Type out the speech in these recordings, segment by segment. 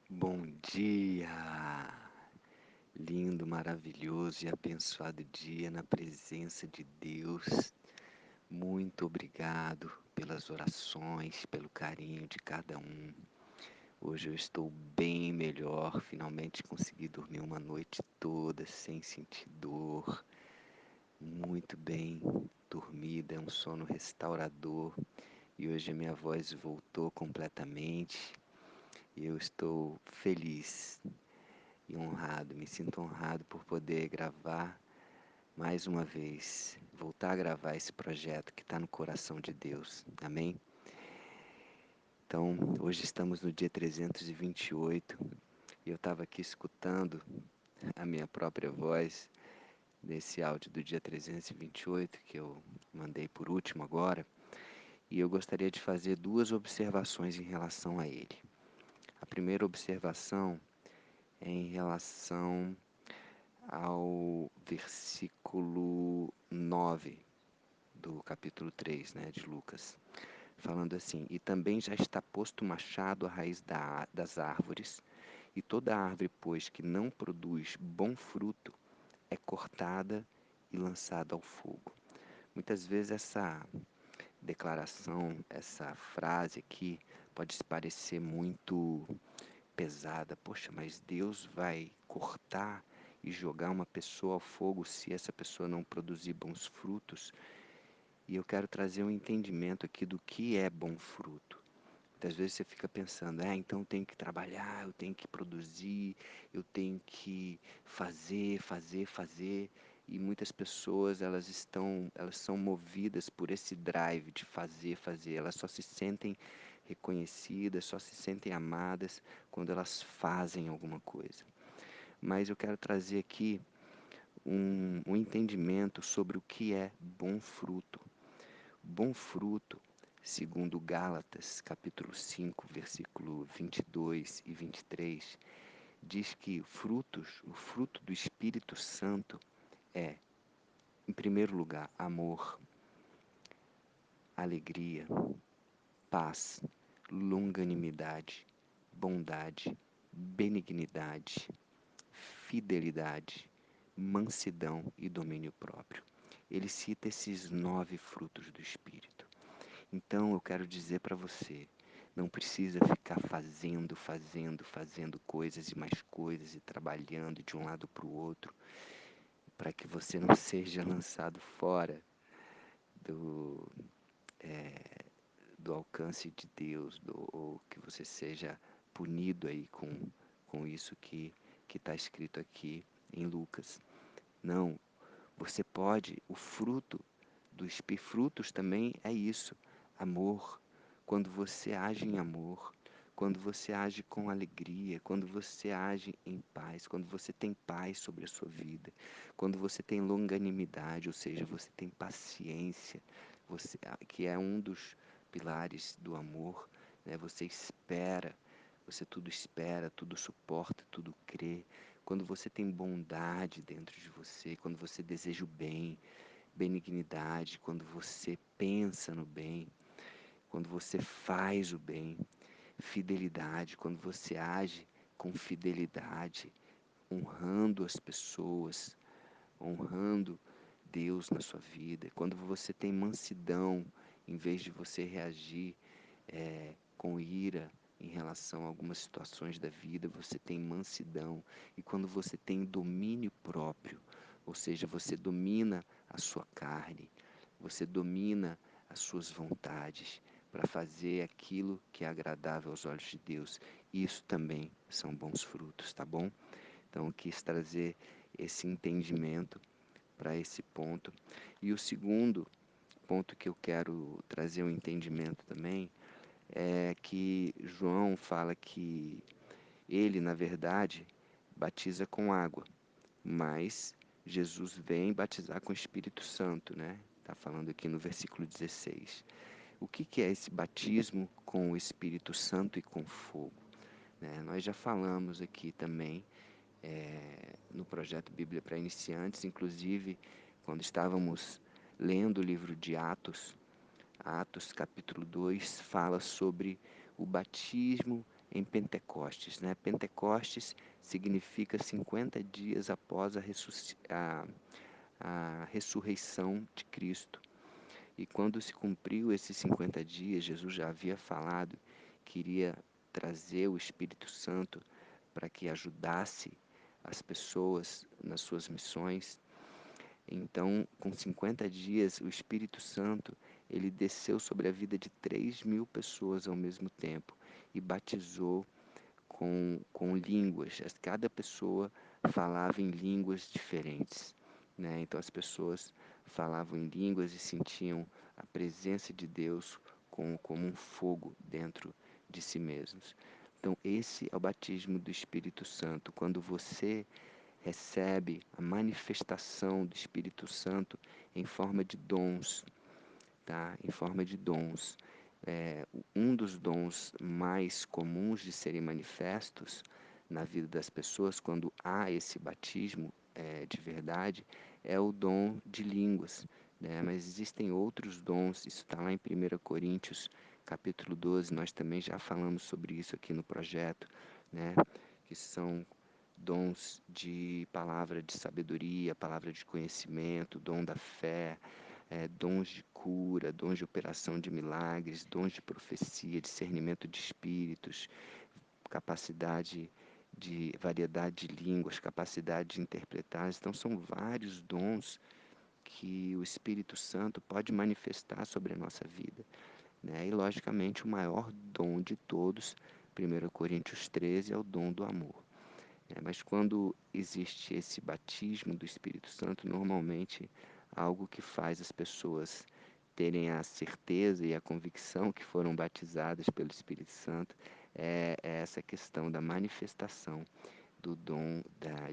Bom dia! Lindo, maravilhoso e abençoado dia na presença de Deus. Muito obrigado pelas orações, pelo carinho de cada um. Hoje eu estou bem melhor, finalmente consegui dormir uma noite toda sem sentir dor. Muito bem dormida, é um sono restaurador. E hoje a minha voz voltou completamente e eu estou feliz e honrado, me sinto honrado por poder gravar mais uma vez, voltar a gravar esse projeto que está no coração de Deus, amém? Então, hoje estamos no dia 328 e eu estava aqui escutando a minha própria voz nesse áudio do dia 328 que eu mandei por último agora, e eu gostaria de fazer duas observações em relação a ele. A primeira observação é em relação ao versículo 9 do capítulo 3, né, de Lucas, falando assim: E também já está posto o machado à raiz das árvores, e toda árvore, pois, que não produz bom fruto, é cortada e lançada ao fogo. Muitas vezes essa declaração, essa frase aqui, pode se parecer muito pesada. Poxa, mas Deus vai cortar e jogar uma pessoa ao fogo se essa pessoa não produzir bons frutos? E eu quero trazer um entendimento aqui do que é bom fruto. Muitas vezes você fica pensando, então eu tenho que trabalhar, eu tenho que produzir, eu tenho que fazer. E muitas pessoas, elas são movidas por esse drive de fazer. Elas só se sentem reconhecidas, só se sentem amadas quando elas fazem alguma coisa. Mas eu quero trazer aqui um entendimento sobre o que é bom fruto. Bom fruto, segundo Gálatas, capítulo 5, versículo 22 e 23, diz que o fruto do Espírito Santo é, em primeiro lugar, amor, alegria, paz, longanimidade, bondade, benignidade, fidelidade, mansidão e domínio próprio. Ele cita esses 9 frutos do Espírito. Então eu quero dizer para você, não precisa ficar fazendo coisas e mais coisas e trabalhando de um lado para o outro, para que você não seja lançado fora do, do alcance de Deus, ou que você seja punido aí com isso que está escrito aqui em Lucas. Não, você pode, o fruto dos frutos também é isso, amor. Quando você age em amor, quando você age com alegria, quando você age em paz, quando você tem paz sobre a sua vida, quando você tem longanimidade, ou seja, você tem paciência, que é um dos pilares do amor, né? Você espera, você tudo espera, tudo suporta, tudo crê. Quando você tem bondade dentro de você, quando você deseja o bem, benignidade, quando você pensa no bem, quando você faz o bem, fidelidade, quando você age com fidelidade, honrando as pessoas, honrando Deus na sua vida, quando você tem mansidão, em vez de você reagir com ira em relação a algumas situações da vida, você tem mansidão. E quando você tem domínio próprio, ou seja, você domina a sua carne, você domina as suas vontades para fazer aquilo que é agradável aos olhos de Deus. Isso também são bons frutos, tá bom? Então eu quis trazer esse entendimento para esse ponto. E o segundo ponto que eu quero trazer um entendimento também é que João fala que ele, na verdade, batiza com água, mas Jesus vem batizar com o Espírito Santo, né? Está falando aqui no versículo 16. O que é esse batismo com o Espírito Santo e com fogo? Né? Nós já falamos aqui também no projeto Bíblia para Iniciantes, inclusive quando estávamos lendo o livro de Atos, Atos capítulo 2 fala sobre o batismo em Pentecostes, né? Pentecostes significa 50 dias após a ressurreição de Cristo. E quando se cumpriu esses 50 dias, Jesus já havia falado que iria trazer o Espírito Santo para que ajudasse as pessoas nas suas missões. Então, com 50 dias, o Espírito Santo, ele desceu sobre a vida de 3.000 pessoas ao mesmo tempo e batizou com línguas. Cada pessoa falava em línguas diferentes, né? Então, as pessoas falavam em línguas e sentiam a presença de Deus como um fogo dentro de si mesmos. Então, esse é o batismo do Espírito Santo. Quando você recebe a manifestação do Espírito Santo em forma de dons, tá? Em forma de dons. Um dos dons mais comuns de serem manifestos na vida das pessoas quando há esse batismo de verdade é o dom de línguas, né? Mas existem outros dons, isso está lá em 1 Coríntios capítulo 12, nós também já falamos sobre isso aqui no projeto, né? Que são dons de palavra de sabedoria, palavra de conhecimento, dom da fé, dons de cura, dons de operação de milagres, dons de profecia, discernimento de espíritos, capacidade de variedade de línguas, capacidade de interpretar. Então, são vários dons que o Espírito Santo pode manifestar sobre a nossa vida, né? E, logicamente, o maior dom de todos, 1 Coríntios 13, é o dom do amor. Mas quando existe esse batismo do Espírito Santo, normalmente algo que faz as pessoas terem a certeza e a convicção que foram batizadas pelo Espírito Santo é essa questão da manifestação do dom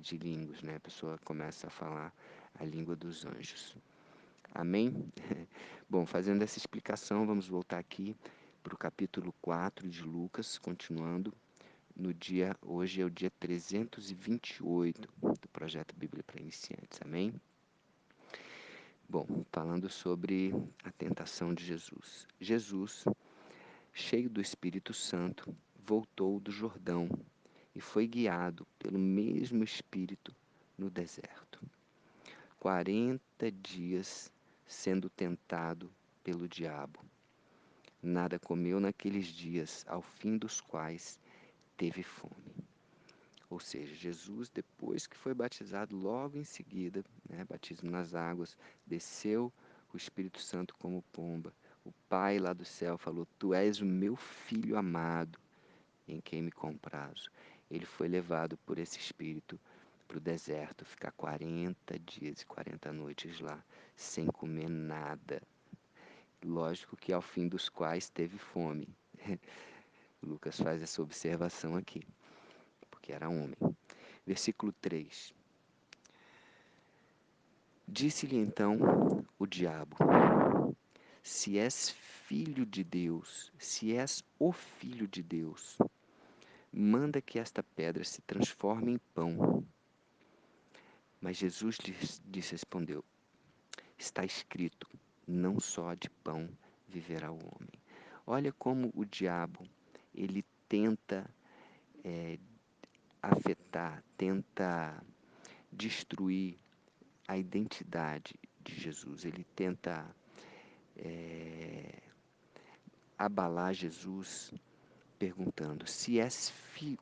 de línguas, né? A pessoa começa a falar a língua dos anjos. Amém? Bom, fazendo essa explicação, vamos voltar aqui para o capítulo 4 de Lucas, continuando. Hoje é o dia 328 do projeto Bíblia para Iniciantes, amém? Bom, falando sobre a tentação de Jesus. Jesus, cheio do Espírito Santo, voltou do Jordão e foi guiado pelo mesmo Espírito no deserto. 40 dias sendo tentado pelo diabo. Nada comeu naqueles dias, ao fim dos quais teve fome. Ou seja, Jesus, depois que foi batizado, logo em seguida, né, batismo nas águas, desceu o Espírito Santo como pomba. O Pai lá do céu falou: Tu és o meu filho amado, em quem me comprazo. Ele foi levado por esse Espírito para o deserto, ficar 40 dias e 40 noites lá, sem comer nada. Lógico que ao fim dos quais teve fome. Lucas faz essa observação aqui, porque era homem. Versículo 3. Disse-lhe então o diabo: Se és filho de Deus, se és o filho de Deus, manda que esta pedra se transforme em pão. Mas Jesus lhes respondeu: Está escrito, não só de pão viverá o homem. Olha como o diabo, ele tenta afetar, tenta destruir a identidade de Jesus. Ele tenta abalar Jesus perguntando se és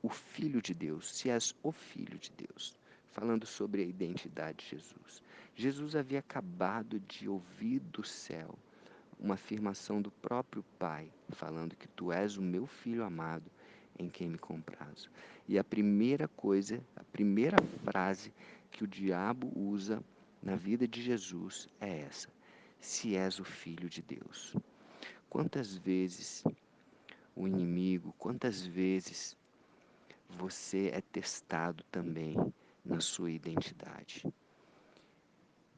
o Filho de Deus, se és o Filho de Deus, falando sobre a identidade de Jesus. Jesus havia acabado de ouvir do céu uma afirmação do próprio Pai, falando que tu és o meu Filho amado, em quem me comprazo. E a primeira coisa, a primeira frase que o diabo usa na vida de Jesus é essa: se és o Filho de Deus. Quantas vezes o inimigo, quantas vezes você é testado também na sua identidade?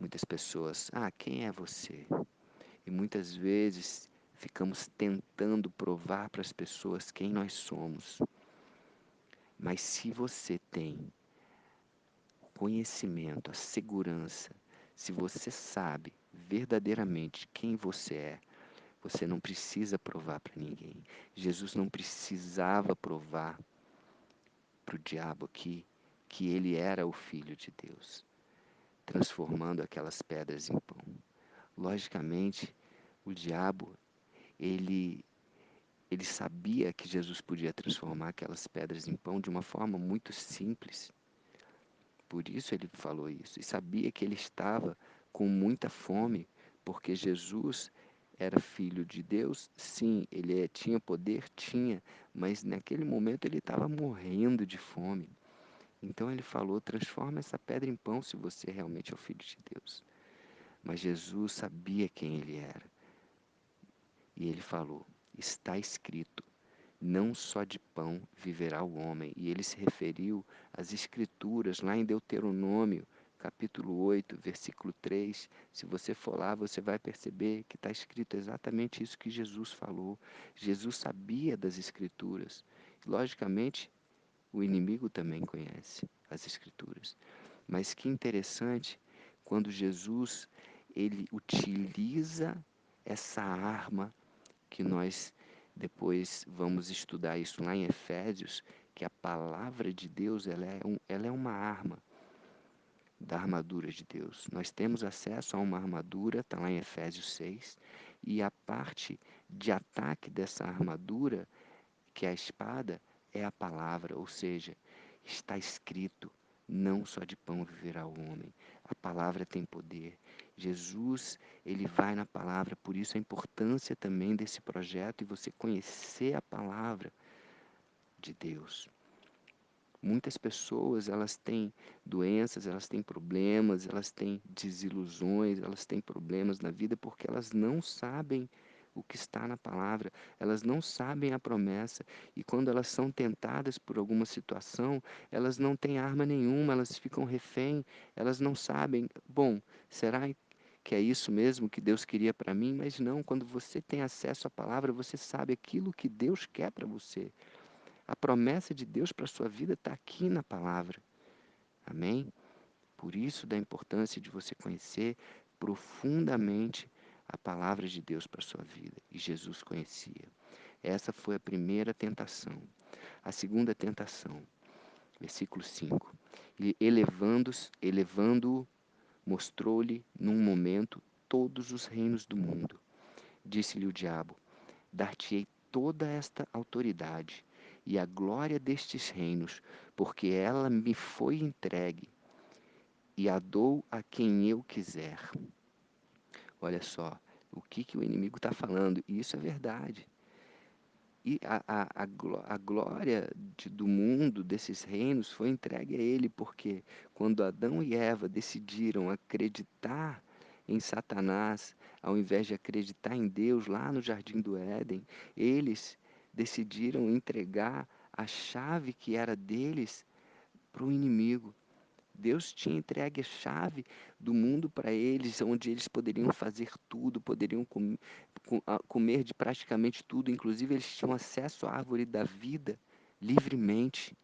Muitas pessoas, quem é você? E muitas vezes ficamos tentando provar para as pessoas quem nós somos. Mas se você tem o conhecimento, a segurança, se você sabe verdadeiramente quem você é, Você não precisa provar para ninguém. Jesus não precisava provar para o diabo aqui que ele era o Filho de Deus, transformando aquelas pedras em pão. Logicamente, o diabo, ele, ele sabia que Jesus podia transformar aquelas pedras em pão de uma forma muito simples. Por isso ele falou isso. E sabia que ele estava com muita fome, porque Jesus era filho de Deus, sim, ele tinha poder, tinha, mas naquele momento ele estava morrendo de fome. Então ele falou: transforma essa pedra em pão se você realmente é o filho de Deus. Mas Jesus sabia quem ele era. E ele falou: está escrito, não só de pão viverá o homem. E ele se referiu às Escrituras, lá em Deuteronômio, capítulo 8, versículo 3. Se você for lá, você vai perceber que está escrito exatamente isso que Jesus falou. Jesus sabia das Escrituras. Logicamente, o inimigo também conhece as Escrituras. Mas que interessante, quando Jesus ele utiliza essa arma que nós depois vamos estudar isso lá em Efésios, que a palavra de Deus ela é uma arma da armadura de Deus. Nós temos acesso a uma armadura, está lá em Efésios 6, e a parte de ataque dessa armadura, que é a espada, é a palavra, ou seja, está escrito, não só de pão viverá o homem. A palavra tem poder. Jesus, ele vai na palavra, por isso a importância também desse projeto e você conhecer a palavra de Deus. Muitas pessoas, elas têm doenças, elas têm problemas, elas têm desilusões, elas têm problemas na vida porque elas não sabem o que está na palavra, elas não sabem a promessa, e quando elas são tentadas por alguma situação, elas não têm arma nenhuma, elas ficam refém, elas não sabem, bom, será que é isso mesmo que Deus queria para mim? Mas não, quando você tem acesso à palavra, você sabe aquilo que Deus quer para você. A promessa de Deus para a sua vida está aqui na palavra. Amém? Por isso da importância de você conhecer profundamente a palavra de Deus para a sua vida. E Jesus conhecia. Essa foi a primeira tentação. A segunda tentação, versículo 5. E elevando-o, mostrou-lhe num momento todos os reinos do mundo. Disse-lhe o diabo: dar-te-ei toda esta autoridade e a glória destes reinos, porque ela me foi entregue, e a dou a quem eu quiser. Olha só, o que o inimigo está falando, e isso é verdade. E a glória do mundo, desses reinos, foi entregue a ele, porque quando Adão e Eva decidiram acreditar em Satanás, ao invés de acreditar em Deus lá no Jardim do Éden, eles decidiram entregar a chave que era deles para o inimigo. Deus tinha entregue a chave do mundo para eles, onde eles poderiam fazer tudo, poderiam comer de praticamente tudo, inclusive eles tinham acesso à árvore da vida livremente.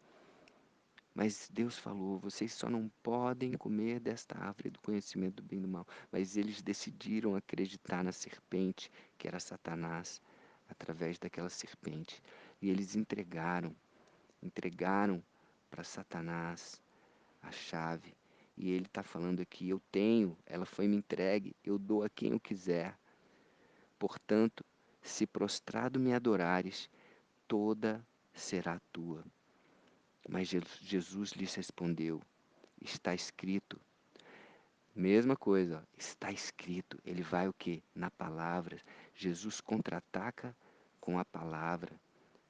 Mas Deus falou: vocês só não podem comer desta árvore do conhecimento do bem e do mal. Mas eles decidiram acreditar na serpente, que era Satanás, através daquela serpente. E eles entregaram para Satanás a chave. E ele está falando aqui: eu tenho, ela foi me entregue, eu dou a quem eu quiser. Portanto, se prostrado me adorares, toda será tua. Mas Jesus lhes respondeu: está escrito. Mesma coisa, ó, está escrito. Ele vai o quê? Na palavra. Jesus contra-ataca com a palavra.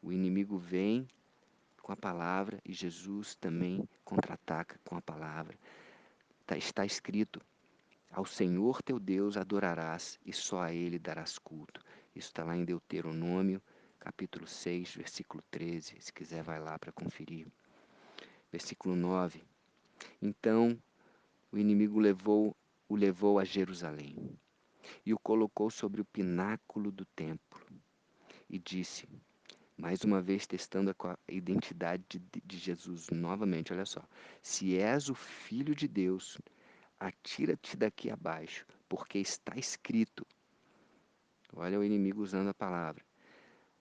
O inimigo vem com a palavra e Jesus também contra-ataca com a palavra. Está escrito: ao Senhor teu Deus adorarás e só a Ele darás culto. Isso está lá em Deuteronômio, capítulo 6, versículo 13. Se quiser, vai lá para conferir. Versículo 9. Então o inimigo o levou a Jerusalém e o colocou sobre o pináculo do templo e disse, mais uma vez testando a identidade de Jesus novamente, olha só: se és o Filho de Deus, atira-te daqui abaixo, porque está escrito. Olha o inimigo usando a palavra.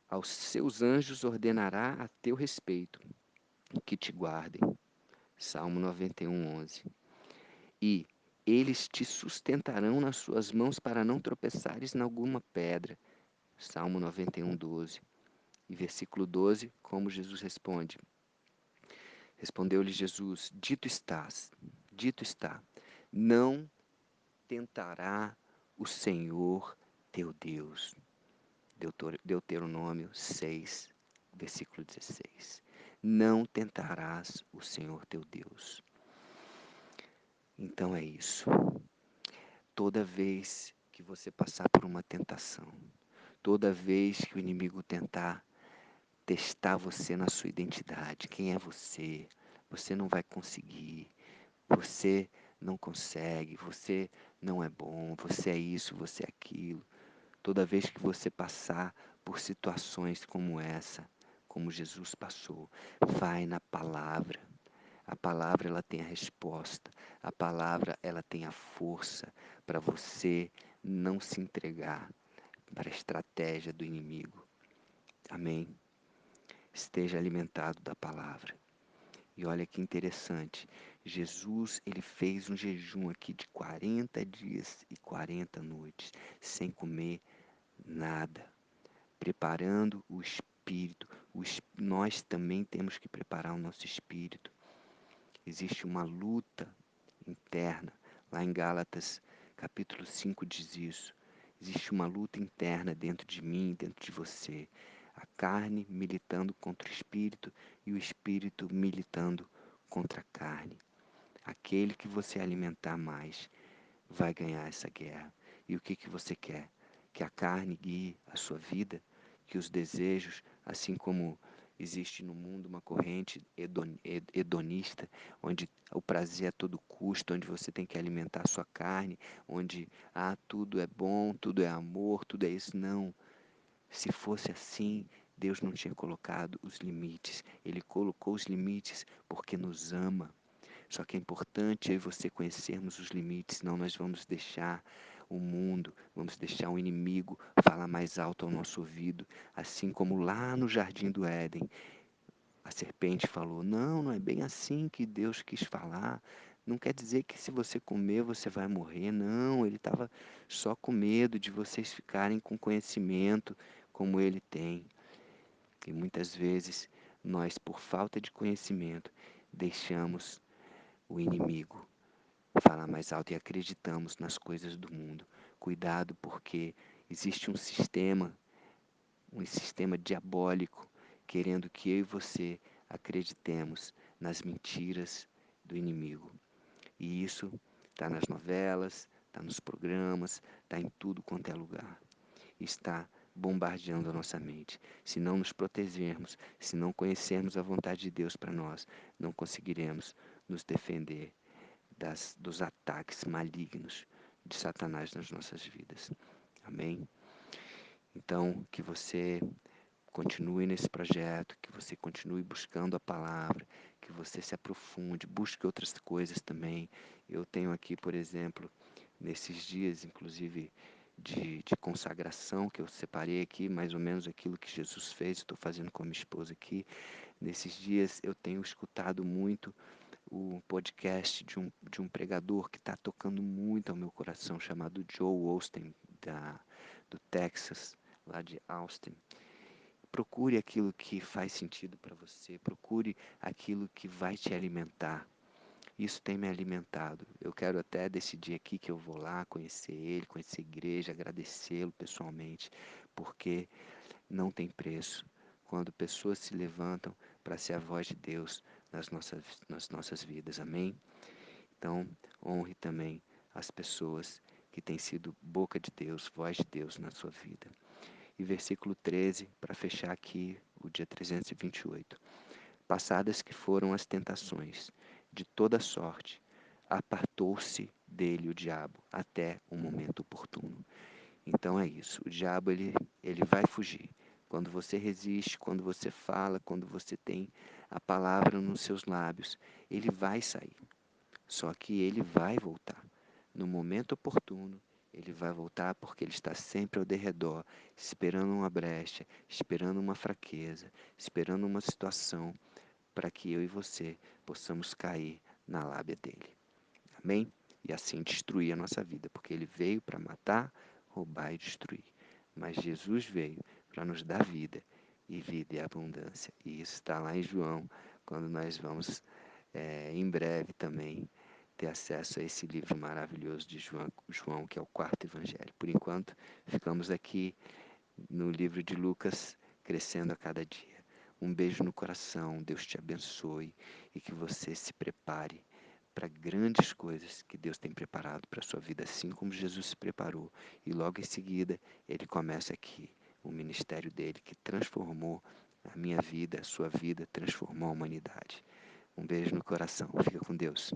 Aos seus anjos ordenará a teu respeito, que te guardem. Salmo 91, 11. E eles te sustentarão nas suas mãos para não tropeçares em alguma pedra. Salmo 91, 12. E versículo 12, como Jesus responde. Respondeu-lhe Jesus, dito está, não tentará o Senhor teu Deus. Deuteronômio 6, versículo 16. Não tentarás o Senhor teu Deus. Então é isso. Toda vez que você passar por uma tentação, toda vez que o inimigo tentar testar você na sua identidade, quem é você, você não vai conseguir, você não consegue, você não é bom, você é isso, você é aquilo. Toda vez que você passar por situações como essa, como Jesus passou, vai na palavra. A palavra ela tem a resposta. A palavra ela tem a força para você não se entregar para a estratégia do inimigo. Amém? Esteja alimentado da palavra. E olha que interessante, Jesus ele fez um jejum aqui de 40 dias e 40 noites, sem comer nada, preparando o espírito. Nós também temos que preparar o nosso espírito. Existe uma luta interna, lá em Gálatas capítulo 5 diz isso. Existe uma luta interna dentro de mim, dentro de você. A carne militando contra o espírito e o espírito militando contra a carne. Aquele que você alimentar mais vai ganhar essa guerra. E o que você quer? Que a carne guie a sua vida? Que os desejos, assim como existe no mundo uma corrente hedonista, onde o prazer é a todo custo, onde você tem que alimentar a sua carne, onde tudo é bom, tudo é amor, tudo é isso. Não. Se fosse assim, Deus não tinha colocado os limites. Ele colocou os limites porque nos ama. Só que é importante eu e você conhecermos os limites, senão nós vamos deixar o mundo, vamos deixar o inimigo falar mais alto ao nosso ouvido, assim como lá no Jardim do Éden, a serpente falou: não, não é bem assim que Deus quis falar. Não quer dizer que se você comer você vai morrer. Não, ele estava só com medo de vocês ficarem com conhecimento como ele tem. E muitas vezes nós, por falta de conhecimento, deixamos o inimigo falar mais alto e acreditamos nas coisas do mundo. Cuidado, porque existe um sistema diabólico querendo que eu e você acreditemos nas mentiras do inimigo. E isso está nas novelas, está nos programas, está em tudo quanto é lugar. Está bombardeando a nossa mente. Se não nos protegermos, se não conhecermos a vontade de Deus para nós, não conseguiremos nos defender dos ataques malignos de Satanás nas nossas vidas. Amém? Então, que você continue nesse projeto, que você continue buscando a palavra, que você se aprofunde, busque outras coisas também. Eu tenho aqui, por exemplo, nesses dias, inclusive, de consagração, que eu separei aqui, mais ou menos aquilo que Jesus fez, estou fazendo com a minha esposa aqui. Nesses dias eu tenho escutado muito o podcast de um pregador que está tocando muito ao meu coração, chamado Joe Osteen, do Texas, lá de Austin. Procure aquilo que faz sentido para você, procure aquilo que vai te alimentar. Isso tem me alimentado. Eu quero até decidir aqui que eu vou lá conhecer ele, conhecer a igreja, agradecê-lo pessoalmente, porque não tem preço quando pessoas se levantam para ser a voz de Deus nas nossas vidas. Amém? Então, honre também as pessoas que têm sido boca de Deus, voz de Deus na sua vida. E versículo 13, para fechar aqui o dia 328. Passadas que foram as tentações, de toda sorte, apartou-se dele o diabo até o momento oportuno. Então é isso, o diabo ele vai fugir. Quando você resiste, quando você fala, quando você tem a palavra nos seus lábios, ele vai sair. Só que ele vai voltar no momento oportuno Ele vai voltar porque ele está sempre ao derredor, esperando uma brecha, esperando uma fraqueza, esperando uma situação para que eu e você possamos cair na lábia dele. Amém? E assim destruir a nossa vida, porque ele veio para matar, roubar e destruir. Mas Jesus veio para nos dar vida, e vida e abundância. E isso está lá em João, quando nós vamos, em breve também, ter acesso a esse livro maravilhoso de João, que é o quarto evangelho. Por enquanto, ficamos aqui no livro de Lucas, crescendo a cada dia. Um beijo no coração, Deus te abençoe e que você se prepare para grandes coisas que Deus tem preparado para a sua vida, assim como Jesus se preparou. E logo em seguida, ele começa aqui o ministério dele que transformou a minha vida, a sua vida, transformou a humanidade. Um beijo no coração. Fica com Deus.